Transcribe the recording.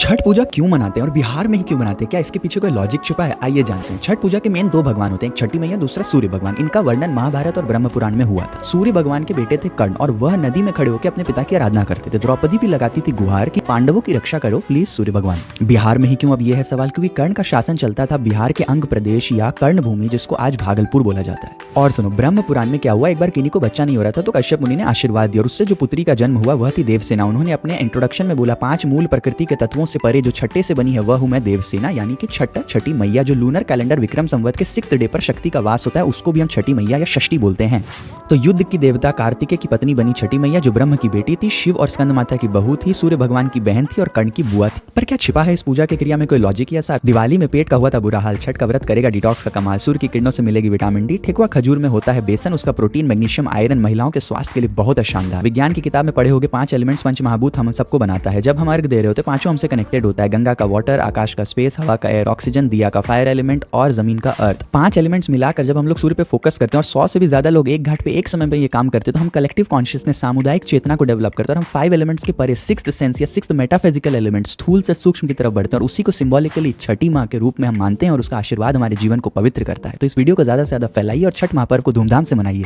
छठ पूजा क्यों मनाते हैं और बिहार में ही क्यों मनाते हैं? क्या इसके पीछे कोई लॉजिक छुपा है? आइए जानते हैं। छठ पूजा के मेन दो भगवान होते हैं, एक छठी मैया, दूसरा सूर्य भगवान। इनका वर्णन महाभारत और ब्रह्म पुराण में हुआ था। सूर्य भगवान के बेटे थे कर्ण और वह नदी में खड़े होकर अपने पिता की आराधना करते थे। द्रौपदी भी लगाती थी गुहार कि पांडवों की रक्षा करो प्लीज सूर्य भगवान। बिहार में ही क्यों? अब यह है सवाल, क्योंकि कर्ण का शासन चलता था बिहार के अंग प्रदेश या कर्ण भूमि, जिसको आज भागलपुर बोला जाता है। और सुनो, ब्रह्म पुराण में क्या हुआ, एक बार किन्हीं को बच्चा नहीं हो रहा था तो कश्यप मुनि ने आशीर्वाद दिया और उससे जो पुत्री का जन्म हुआ वह थी देवसेना। उन्होंने अपने इंट्रोडक्शन में बोला, 5 मूल प्रकृति के तत्वों से परे जो छठे से बनी है वह हूं मैं देवसेना, यानी कि छठी मैया। जो लूनर कैलेंडर विक्रम संवत के 6th डे पर शक्ति का वास होता है उसको भी हम छठी मैया या षष्ठी बोलते हैं। तो युद्ध की देवता कार्तिकेय की पत्नी बनी छठी मैया, जो ब्रह्म की बेटी थी, शिव और स्कंद माता की बहू थी, सूर्य भगवान की बहन थी और कर्ण की बुआ थी। पर क्या छिपा है इस पूजा के क्रिया में? कोई लॉजिक या सार? दिवाली में पेट का हुआ था बुरा हाल, छठ का व्रत करेगा डिटॉक्स का कमाल, सूर्य की किरणों से मिलेगी विटामिन डी, ठेकुआ खजूर में होता है बेसन, उसका प्रोटीन मैग्नीशियम आयरन महिलाओं के स्वास्थ्य के लिए बहुत शानदार। विज्ञान की किताब में पढ़े होंगे 5 एलिमेंट्स पंच महाभूत हम सबको बनाता है। जब हम अर्घ दे रहे होते पांचों हमसे कनेक्टेड होता है, गंगा का वाटर, आकाश का स्पेस, हवा का एयर, ऑक्सीजन, दिया का फायर एलिमेंट और जमीन का अर्थ। 5 एलिमेंट्स मिलाकर जब हम लोग सूर्य पे फोकस करते हैं और 100 से भी ज्यादा लोग एक घाट पे एक समय पे ये काम करते हैं तो हम कलेक्टिव कॉन्शियसनेस, सामुदायिक चेतना को डेवलप करते हैं और हम 5 एलिमेंट्स के परे 6th सेंस या 6th मेटाफिजिकल एलिमेंट स्थूल से सूक्ष्म की तरफ बढ़ते हैं और उसी को सिंबॉलिकली छठी माँ के रूप में हम मानते हैं और उसका आशीर्वाद हमारे जीवन को पवित्र करता है। तो इस वीडियो को ज्यादा से ज्यादा फैलाइए और छठ महापर्व को धूमधाम से मनाइए।